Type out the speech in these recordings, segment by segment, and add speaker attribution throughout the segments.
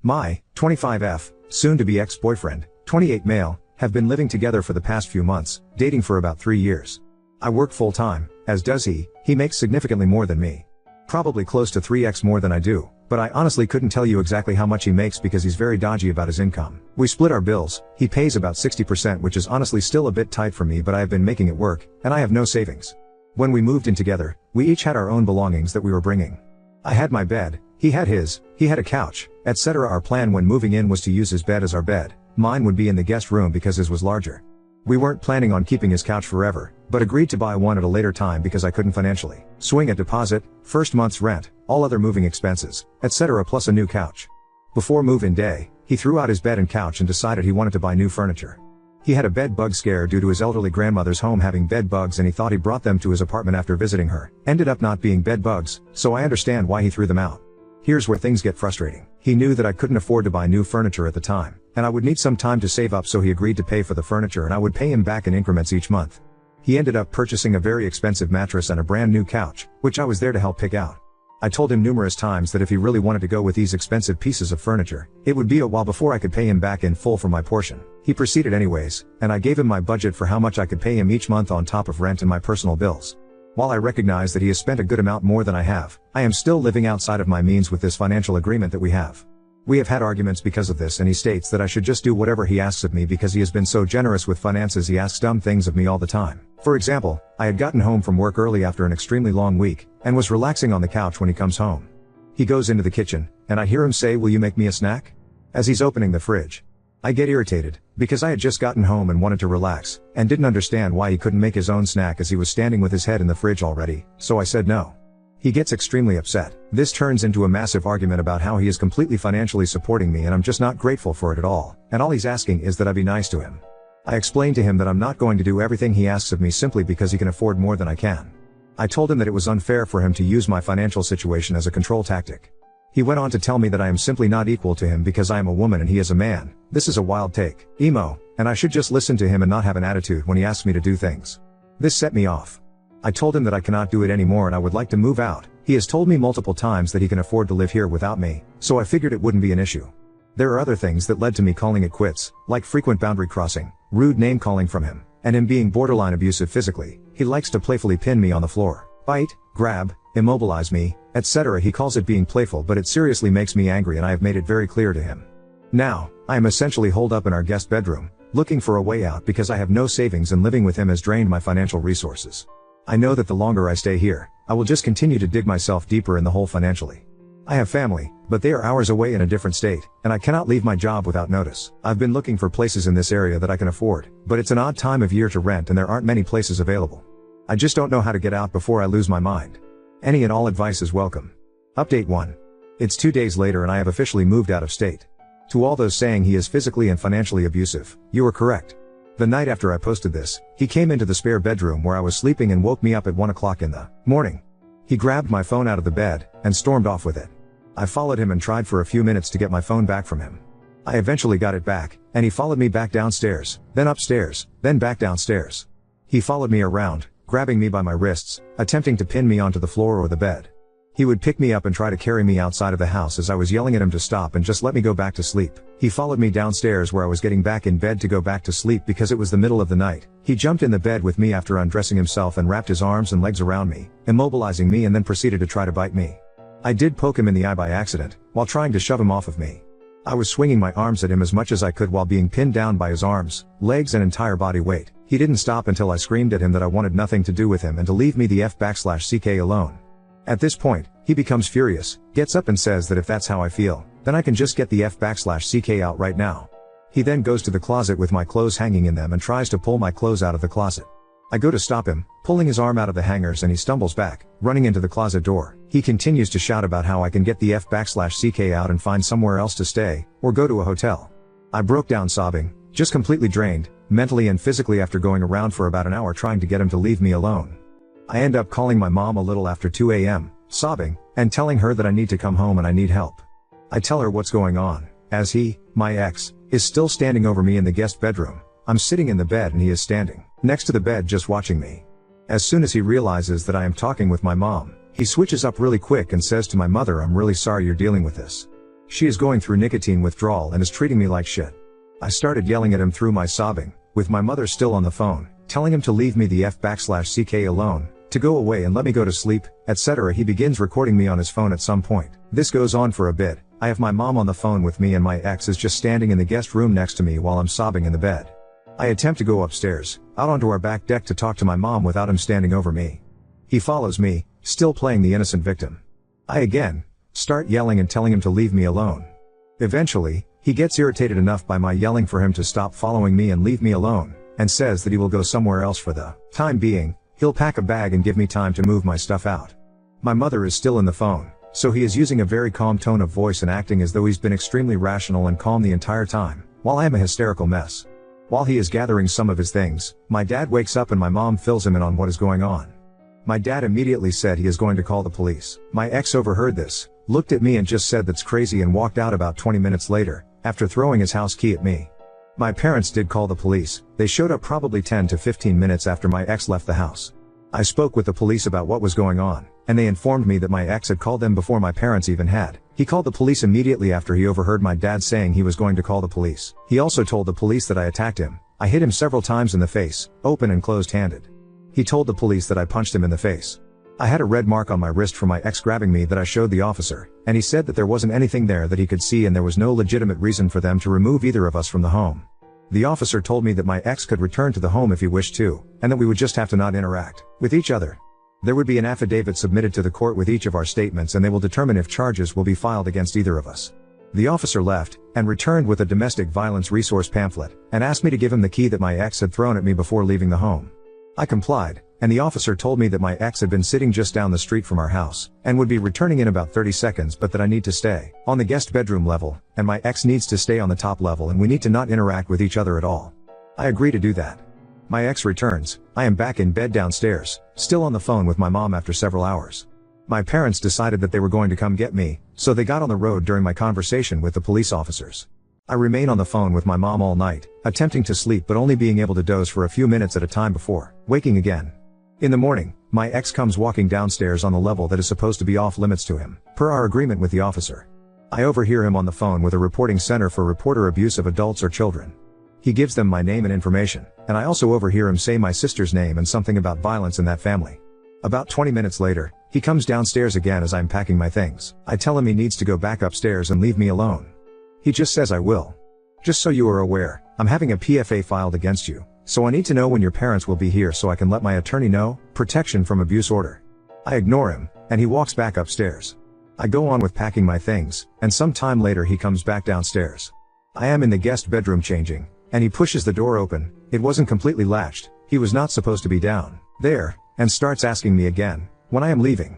Speaker 1: My 25F, soon-to-be ex-boyfriend, 28 male, have been living together for the past few months, dating for about 3 years. I work full-time, as does he makes significantly more than me. Probably close to 3x more than I do, but I honestly couldn't tell you exactly how much he makes because he's very dodgy about his income. We split our bills, he pays about 60%, which is honestly still a bit tight for me, but I have been making it work, and I have no savings. When we moved in together, we each had our own belongings that we were bringing. I had my bed, he had his, he had a couch, etc. Our plan when moving in was to use his bed as our bed. Mine would be in the guest room because his was larger. We weren't planning on keeping his couch forever, but agreed to buy one at a later time because I couldn't financially swing a deposit, first month's rent, all other moving expenses, etc. plus a new couch. Before move-in day, he threw out his bed and couch and decided he wanted to buy new furniture. He had a bed bug scare due to his elderly grandmother's home having bed bugs, and he thought he brought them to his apartment after visiting her. Ended up not being bed bugs, so I understand why he threw them out. Here's where things get frustrating. He knew that I couldn't afford to buy new furniture at the time, and I would need some time to save up, so he agreed to pay for the furniture and I would pay him back in increments each month. He ended up purchasing a very expensive mattress and a brand new couch, which I was there to help pick out. I told him numerous times that if he really wanted to go with these expensive pieces of furniture, it would be a while before I could pay him back in full for my portion. He proceeded anyways, and I gave him my budget for how much I could pay him each month on top of rent and my personal bills. While I recognize that he has spent a good amount more than I have, I am still living outside of my means with this financial agreement that we have. We have had arguments because of this, and he states that I should just do whatever he asks of me because he has been so generous with finances. He asks dumb things of me all the time. For example, I had gotten home from work early after an extremely long week, and was relaxing on the couch when he comes home. He goes into the kitchen, and I hear him say, "Will you make me a snack?" as he's opening the fridge. I get irritated, because I had just gotten home and wanted to relax, and didn't understand why he couldn't make his own snack as he was standing with his head in the fridge already, so I said no. He gets extremely upset. This turns into a massive argument about how he is completely financially supporting me and I'm just not grateful for it at all, and all he's asking is that I be nice to him. I explained to him that I'm not going to do everything he asks of me simply because he can afford more than I can. I told him that it was unfair for him to use my financial situation as a control tactic. He went on to tell me that I am simply not equal to him because I am a woman and he is a man. This is a wild take, emo, and I should just listen to him and not have an attitude when he asks me to do things. This set me off. I told him that I cannot do it anymore and I would like to move out. He has told me multiple times that he can afford to live here without me, so I figured it wouldn't be an issue. There are other things that led to me calling it quits, like frequent boundary crossing, rude name calling from him, and him being borderline abusive physically. He likes to playfully pin me on the floor, bite, grab, immobilize me, etc. He calls it being playful, but it seriously makes me angry and I have made it very clear to him. Now, I am essentially holed up in our guest bedroom, looking for a way out because I have no savings and living with him has drained my financial resources. I know that the longer I stay here, I will just continue to dig myself deeper in the hole financially. I have family, but they are hours away in a different state, and I cannot leave my job without notice. I've been looking for places in this area that I can afford, but it's an odd time of year to rent and there aren't many places available. I just don't know how to get out before I lose my mind. Any and all advice is welcome. Update 1. It's 2 days later and I have officially moved out of state. To all those saying he is physically and financially abusive, you are correct. The night after I posted this, he came into the spare bedroom where I was sleeping and woke me up at 1 o'clock in the morning. He grabbed my phone out of the bed, and stormed off with it. I followed him and tried for a few minutes to get my phone back from him. I eventually got it back, and he followed me back downstairs, then upstairs, then back downstairs. He followed me around, grabbing me by my wrists, attempting to pin me onto the floor or the bed. He would pick me up and try to carry me outside of the house as I was yelling at him to stop and just let me go back to sleep. He followed me downstairs where I was getting back in bed to go back to sleep because it was the middle of the night. He jumped in the bed with me after undressing himself and wrapped his arms and legs around me, immobilizing me, and then proceeded to try to bite me. I did poke him in the eye by accident, while trying to shove him off of me. I was swinging my arms at him as much as I could while being pinned down by his arms, legs and entire body weight. He didn't stop until I screamed at him that I wanted nothing to do with him and to leave me the F\CK alone. At this point, he becomes furious, gets up and says that if that's how I feel, then I can just get the F\CK out right now. He then goes to the closet with my clothes hanging in them and tries to pull my clothes out of the closet. I go to stop him, pulling his arm out of the hangers, and he stumbles back, running into the closet door. He continues to shout about how I can get the F\CK out and find somewhere else to stay, or go to a hotel. I broke down sobbing, just completely drained, mentally and physically, after going around for about an hour trying to get him to leave me alone. I end up calling my mom a little after 2 a.m., sobbing, and telling her that I need to come home and I need help. I tell her what's going on, as he, my ex, is still standing over me in the guest bedroom. I'm sitting in the bed and he is standing next to the bed just watching me. As soon as he realizes that I am talking with my mom, he switches up really quick and says to my mother, "I'm really sorry you're dealing with this." She is going through nicotine withdrawal and is treating me like shit. I started yelling at him through my sobbing, with my mother still on the phone, telling him to leave me the f/ck alone, to go away and let me go to sleep, etc. He begins recording me on his phone at some point. This goes on for a bit. I have my mom on the phone with me and my ex is just standing in the guest room next to me while I'm sobbing in the bed. I attempt to go upstairs, out onto our back deck to talk to my mom without him standing over me. He follows me, still playing the innocent victim. I again start yelling and telling him to leave me alone. Eventually, he gets irritated enough by my yelling for him to stop following me and leave me alone, and says that he will go somewhere else for the time being. He'll pack a bag and give me time to move my stuff out. My mother is still in the phone, so he is using a very calm tone of voice and acting as though he's been extremely rational and calm the entire time, while I am a hysterical mess. While he is gathering some of his things, my dad wakes up and my mom fills him in on what is going on. My dad immediately said he is going to call the police. My ex overheard this, looked at me and just said that's crazy and walked out about 20 minutes later, after throwing his house key at me. My parents did call the police. They showed up probably 10 to 15 minutes after my ex left the house. I spoke with the police about what was going on, and they informed me that my ex had called them before my parents even had. He called the police immediately after he overheard my dad saying he was going to call the police. He also told the police that I attacked him. I hit him several times in the face, open and closed-handed. He told the police that I punched him in the face. I had a red mark on my wrist from my ex grabbing me that I showed the officer, and he said that there wasn't anything there that he could see and there was no legitimate reason for them to remove either of us from the home. The officer told me that my ex could return to the home if he wished to, and that we would just have to not interact with each other. There would be an affidavit submitted to the court with each of our statements and they will determine if charges will be filed against either of us. The officer left, and returned with a domestic violence resource pamphlet, and asked me to give him the key that my ex had thrown at me before leaving the home. I complied, and the officer told me that my ex had been sitting just down the street from our house, and would be returning in about 30 seconds but that I need to stay on the guest bedroom level, and my ex needs to stay on the top level and we need to not interact with each other at all. I agree to do that. My ex returns, I am back in bed downstairs, still on the phone with my mom after several hours. My parents decided that they were going to come get me, so they got on the road during my conversation with the police officers. I remain on the phone with my mom all night, attempting to sleep but only being able to doze for a few minutes at a time before waking again. In the morning, my ex comes walking downstairs on the level that is supposed to be off limits to him, per our agreement with the officer. I overhear him on the phone with a reporting center for reporter abuse of adults or children. He gives them my name and information, and I also overhear him say my sister's name and something about violence in that family. About 20 minutes later, he comes downstairs again as I'm packing my things. I tell him he needs to go back upstairs and leave me alone. He just says I will. Just so you are aware, I'm having a PFA filed against you, so I need to know when your parents will be here so I can let my attorney know, protection from abuse order. I ignore him, and he walks back upstairs. I go on with packing my things, and some time later he comes back downstairs. I am in the guest bedroom changing, and he pushes the door open. It wasn't completely latched, he was not supposed to be down there, and starts asking me again, when I am leaving.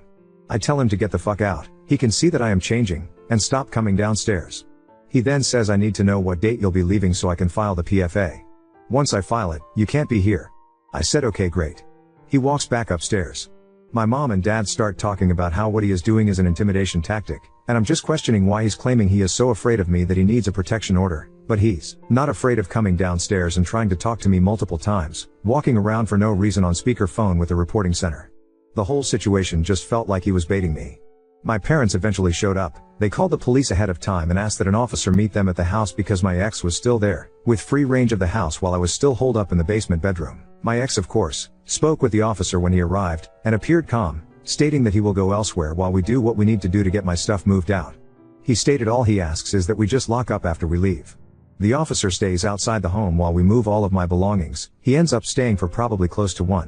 Speaker 1: I tell him to get the fuck out, he can see that I am changing, and stop coming downstairs. He then says I need to know what date you'll be leaving so I can file the PFA. Once I file it, you can't be here. I said okay great. He walks back upstairs. My mom and dad start talking about how what he is doing is an intimidation tactic, and I'm just questioning why he's claiming he is so afraid of me that he needs a protection order, but he's not afraid of coming downstairs and trying to talk to me multiple times, walking around for no reason on speakerphone with the reporting center. The whole situation just felt like he was baiting me. My parents eventually showed up. They called the police ahead of time and asked that an officer meet them at the house because my ex was still there, with free range of the house while I was still holed up in the basement bedroom. My ex, of course, spoke with the officer when he arrived, and appeared calm, stating that he will go elsewhere while we do what we need to do to get my stuff moved out. He stated all he asks is that we just lock up after we leave. The officer stays outside the home while we move all of my belongings. He ends up staying for probably close to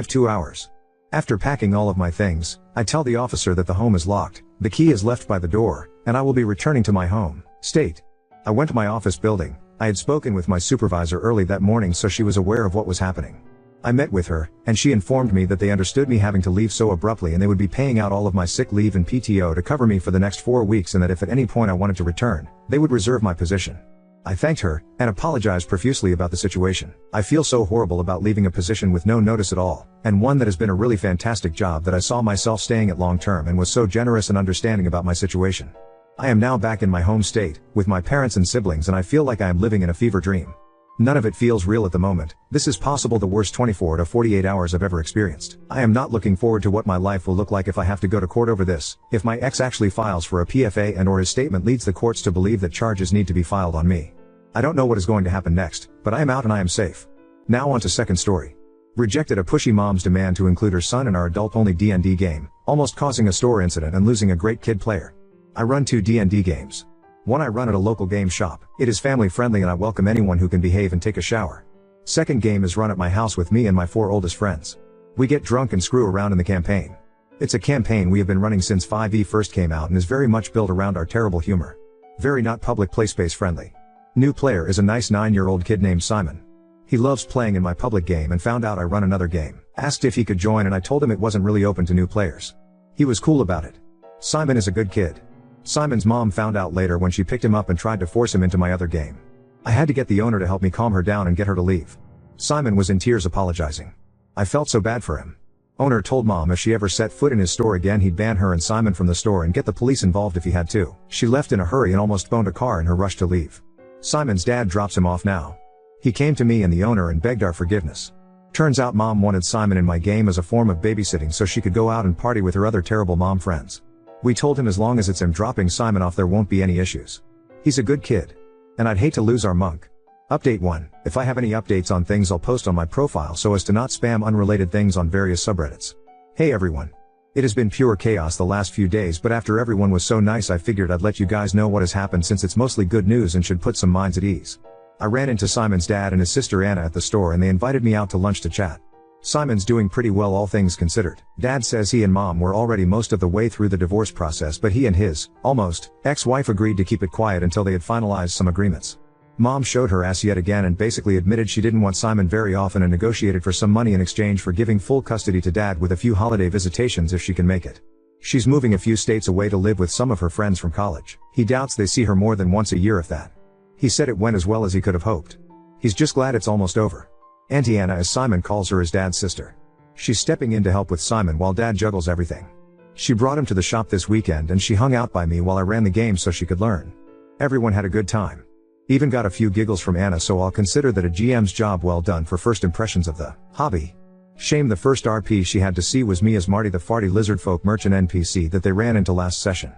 Speaker 1: 2 hours. After packing all of my things, I tell the officer that the home is locked, the key is left by the door, and I will be returning to my home state. I went to my office building. I had spoken with my supervisor early that morning so she was aware of what was happening. I met with her, and she informed me that they understood me having to leave so abruptly and they would be paying out all of my sick leave and PTO to cover me for the next 4 weeks and that if at any point I wanted to return, they would reserve my position. I thanked her, and apologized profusely about the situation. I feel so horrible about leaving a position with no notice at all, and one that has been a really fantastic job that I saw myself staying at long term and was so generous and understanding about my situation. I am now back in my home state, with my parents and siblings and I feel like I am living in a fever dream. None of it feels real at the moment. This is possible the worst 24 to 48 hours I've ever experienced. I am not looking forward to what my life will look like if I have to go to court over this, if my ex actually files for a PFA and or his statement leads the courts to believe that charges need to be filed on me. I don't know what is going to happen next, but I am out and I am safe. Now on to second story. Rejected a pushy mom's demand to include her son in our adult-only D&D game, almost causing a store incident and losing a great kid player. I run 2 D&D games. One I run at a local game shop. It is family friendly and I welcome anyone who can behave and take a shower. Second game is run at my house with me and my 4 oldest friends. We get drunk and screw around in the campaign. It's a campaign we have been running since 5e first came out and is very much built around our terrible humor. Very not public play space friendly. New player is a nice 9-year-old kid named Simon. He loves playing in my public game and found out I run another game. Asked if he could join and I told him it wasn't really open to new players. He was cool about it. Simon is a good kid. Simon's mom found out later when she picked him up and tried to force him into my other game. I had to get the owner to help me calm her down and get her to leave. Simon was in tears apologizing. I felt so bad for him. Owner told mom if she ever set foot in his store again he'd ban her and Simon from the store and get the police involved if he had to. She left in a hurry and almost boned a car in her rush to leave. Simon's dad drops him off now. He came to me and the owner and begged our forgiveness. Turns out mom wanted Simon in my game as a form of babysitting so she could go out and party with her other terrible mom friends. We told him as long as it's him dropping Simon off there won't be any issues. He's a good kid. And I'd hate to lose our monk. Update 1. If I have any updates on things I'll post on my profile so as to not spam unrelated things on various subreddits. Hey everyone. It has been pure chaos the last few days but after everyone was so nice I figured I'd let you guys know what has happened since it's mostly good news and should put some minds at ease. I ran into Simon's dad and his sister Anna at the store and they invited me out to lunch to chat. Simon's doing pretty well all things considered. Dad says he and mom were already most of the way through the divorce process but he and his, almost, ex-wife agreed to keep it quiet until they had finalized some agreements. Mom showed her ass yet again and basically admitted she didn't want Simon very often and negotiated for some money in exchange for giving full custody to dad with a few holiday visitations if she can make it. She's moving a few states away to live with some of her friends from college. He doubts they see her more than once a year if that. He said it went as well as he could have hoped. He's just glad it's almost over. Auntie Anna, as Simon calls her, is dad's sister. She's stepping in to help with Simon while dad juggles everything. She brought him to the shop this weekend and she hung out by me while I ran the game so she could learn. Everyone had a good time. Even got a few giggles from Anna so I'll consider that a GM's job well done for first impressions of the hobby. Shame the first RP she had to see was me as Marty the farty lizard folk merchant NPC that they ran into last session.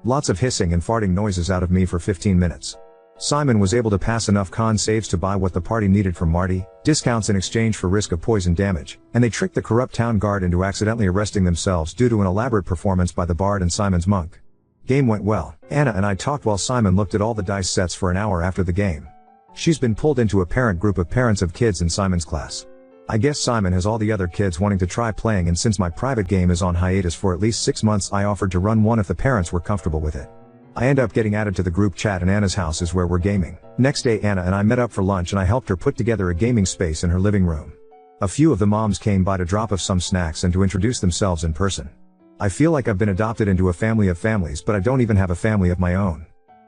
Speaker 1: Lots of hissing and farting noises out of me for 15 minutes. Simon was able to pass enough con saves to buy what the party needed from Marty, discounts in exchange for risk of poison damage, and they tricked the corrupt town guard into accidentally arresting themselves due to an elaborate performance by the bard and Simon's monk. Game went well. Anna and I talked while Simon looked at all the dice sets for an hour after the game. She's been pulled into a parent group of parents of kids in Simon's class. I guess Simon has all the other kids wanting to try playing and since my private game is on hiatus for at least 6 months I offered to run one if the parents were comfortable with it. I end up getting added to the group chat and Anna's house is where we're gaming. Next day Anna and I met up for lunch and I helped her put together a gaming space in her living room. A few of the moms came by to drop off some snacks and to introduce themselves in person. I feel like I've been adopted into a family of families but I don't even have a family of my own.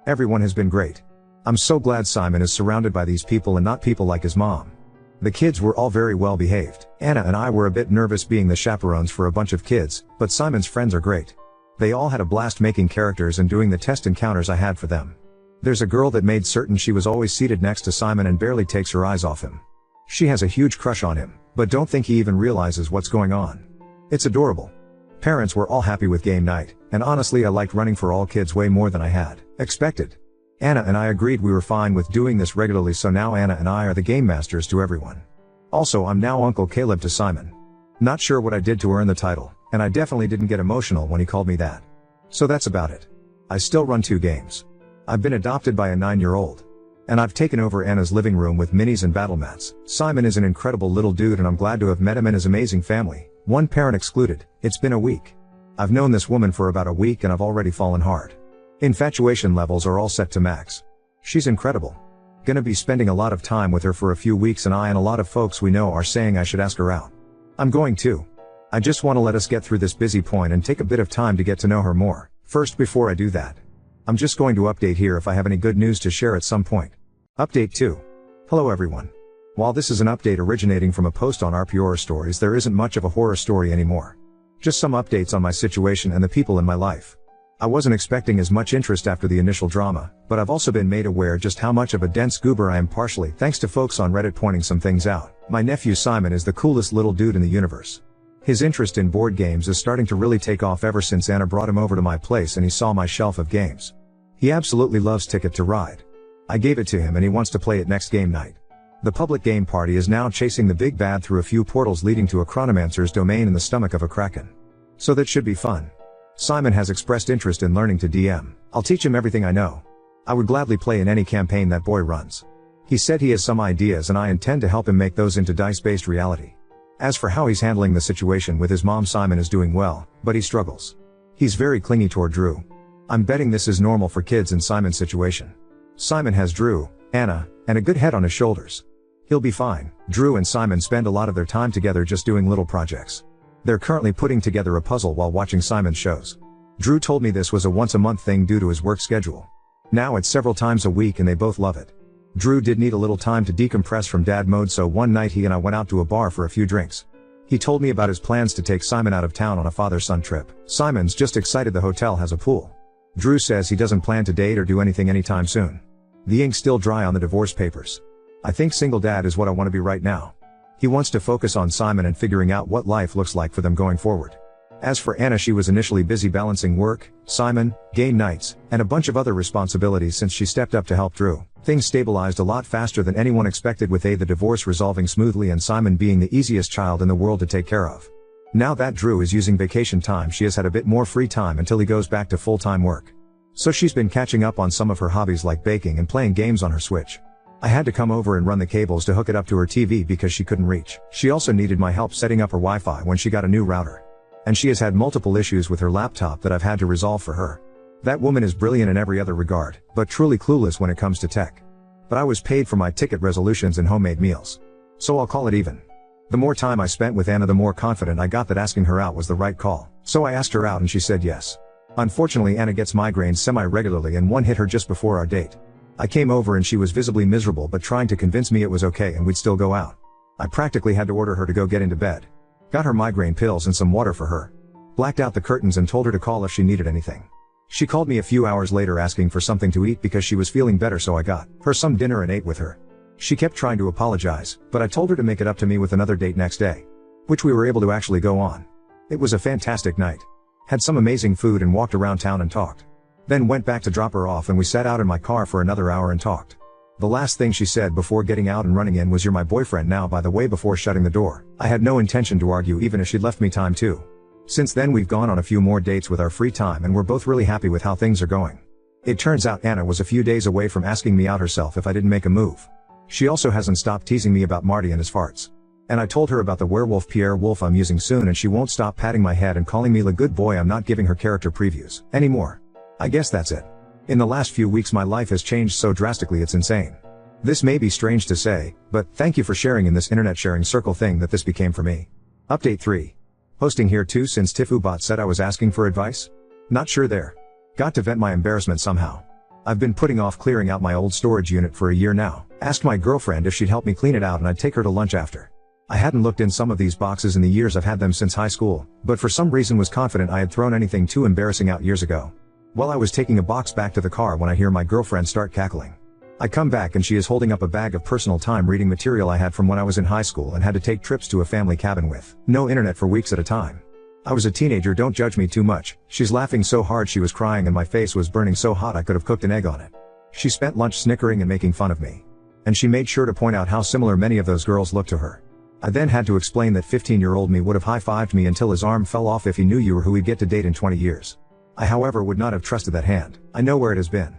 Speaker 1: Everyone has been great. I'm so glad Simon is surrounded by these people and not people like his mom. The kids were all very well behaved. Anna and I were a bit nervous being the chaperones for a bunch of kids, but Simon's friends are great. They all had a blast making characters and doing the test encounters I had for them. There's a girl that made certain she was always seated next to Simon and barely takes her eyes off him. She has a huge crush on him, but don't think he even realizes what's going on. It's adorable. Parents were all happy with game night, and honestly I liked running for all kids way more than I had expected. Anna and I agreed we were fine with doing this regularly so now Anna and I are the game masters to everyone. Also I'm now Uncle Caleb to Simon. Not sure what I did to earn the title, and I definitely didn't get emotional when he called me that. So that's about it. I still run 2 games. I've been adopted by a 9-year-old. And I've taken over Anna's living room with minis and battle mats. Simon is an incredible little dude and I'm glad to have met him and his amazing family, one parent excluded. It's been a week. I've known this woman for about a week and I've already fallen hard. Infatuation levels are all set to max. She's incredible. Gonna be spending a lot of time with her for a few weeks and I and a lot of folks we know are saying I should ask her out. I'm going to. I just want to let us get through this busy point and take a bit of time to get to know her more. First, before I do that, I'm just going to update here if I have any good news to share at some point. Update 2. Hello everyone. While this is an update originating from a post on RP Horror Stories, there isn't much of a horror story anymore. Just some updates on my situation and the people in my life. I wasn't expecting as much interest after the initial drama, but I've also been made aware just how much of a dense goober I am, partially thanks to folks on Reddit pointing some things out. My nephew Simon is the coolest little dude in the universe. His interest in board games is starting to really take off ever since Anna brought him over to my place and he saw my shelf of games. He absolutely loves Ticket to Ride. I gave it to him and he wants to play it next game night. The public game party is now chasing the big bad through a few portals leading to a chronomancer's domain in the stomach of a kraken. So that should be fun. Simon has expressed interest in learning to DM. I'll teach him everything I know. I would gladly play in any campaign that boy runs. He said he has some ideas and I intend to help him make those into dice-based reality. As for how he's handling the situation with his mom, Simon is doing well, but he struggles. He's very clingy toward Drew. I'm betting this is normal for kids in Simon's situation. Simon has Drew, Anna, and a good head on his shoulders. He'll be fine. Drew and Simon spend a lot of their time together just doing little projects. They're currently putting together a puzzle while watching Simon's shows. Drew told me this was a once-a-month thing due to his work schedule. Now it's several times a week and they both love it. Drew did need a little time to decompress from dad mode, so one night he and I went out to a bar for a few drinks. He told me about his plans to take Simon out of town on a father-son trip. Simon's just excited the hotel has a pool. Drew says he doesn't plan to date or do anything anytime soon. The ink's still dry on the divorce papers. I think single dad is what I want to be right now. He wants to focus on Simon and figuring out what life looks like for them going forward. As for Anna, she was initially busy balancing work, Simon, game nights, and a bunch of other responsibilities since she stepped up to help Drew. Things stabilized a lot faster than anyone expected, with the divorce resolving smoothly and Simon being the easiest child in the world to take care of. Now that Drew is using vacation time, she has had a bit more free time until he goes back to full-time work. So she's been catching up on some of her hobbies like baking and playing games on her Switch. I had to come over and run the cables to hook it up to her TV because she couldn't reach. She also needed my help setting up her Wi-Fi when she got a new router. And she has had multiple issues with her laptop that I've had to resolve for her. That woman is brilliant in every other regard, but truly clueless when it comes to tech. But I was paid for my ticket resolutions and homemade meals. So I'll call it even. The more time I spent with Anna, the more confident I got that asking her out was the right call. So I asked her out and she said yes. Unfortunately, Anna gets migraines semi-regularly and one hit her just before our date. I came over and she was visibly miserable but trying to convince me it was okay and we'd still go out. I practically had to order her to go get into bed. Got her migraine pills and some water for her. Blacked out the curtains and told her to call if she needed anything. She called me a few hours later asking for something to eat because she was feeling better, so I got her some dinner and ate with her. She kept trying to apologize, but I told her to make it up to me with another date next day. Which we were able to actually go on. It was a fantastic night. Had some amazing food and walked around town and talked. Then went back to drop her off and we sat out in my car for another hour and talked. The last thing she said before getting out and running in was, "You're my boyfriend now, by the way," before shutting the door. I had no intention to argue even if she'd left me time to. Since then we've gone on a few more dates with our free time and we're both really happy with how things are going. It turns out Anna was a few days away from asking me out herself if I didn't make a move. She also hasn't stopped teasing me about Marty and his farts. And I told her about the werewolf Pierre Wolf I'm using soon and she won't stop patting my head and calling me the good boy. I'm not giving her character previews anymore. I guess that's it. In the last few weeks my life has changed so drastically it's insane. This may be strange to say, but thank you for sharing in this internet sharing circle thing that this became for me. Update 3. Posting here too since TifuBot said I was asking for advice? Not sure there. Got to vent my embarrassment somehow. I've been putting off clearing out my old storage unit for a year now. Asked my girlfriend if she'd help me clean it out and I'd take her to lunch after. I hadn't looked in some of these boxes in the years I've had them since high school, but for some reason was confident I had thrown anything too embarrassing out years ago. Well, I was taking a box back to the car when I hear my girlfriend start cackling. I come back and she is holding up a bag of personal time reading material I had from when I was in high school and had to take trips to a family cabin with no internet for weeks at a time. I was a teenager, don't judge me too much. She's laughing so hard she was crying and my face was burning so hot I could have cooked an egg on it. She spent lunch snickering and making fun of me. And she made sure to point out how similar many of those girls looked to her. I then had to explain that 15-year-old me would have high-fived me until his arm fell off if he knew you were who he'd get to date in 20 years. I however would not have trusted that hand. I know where it has been.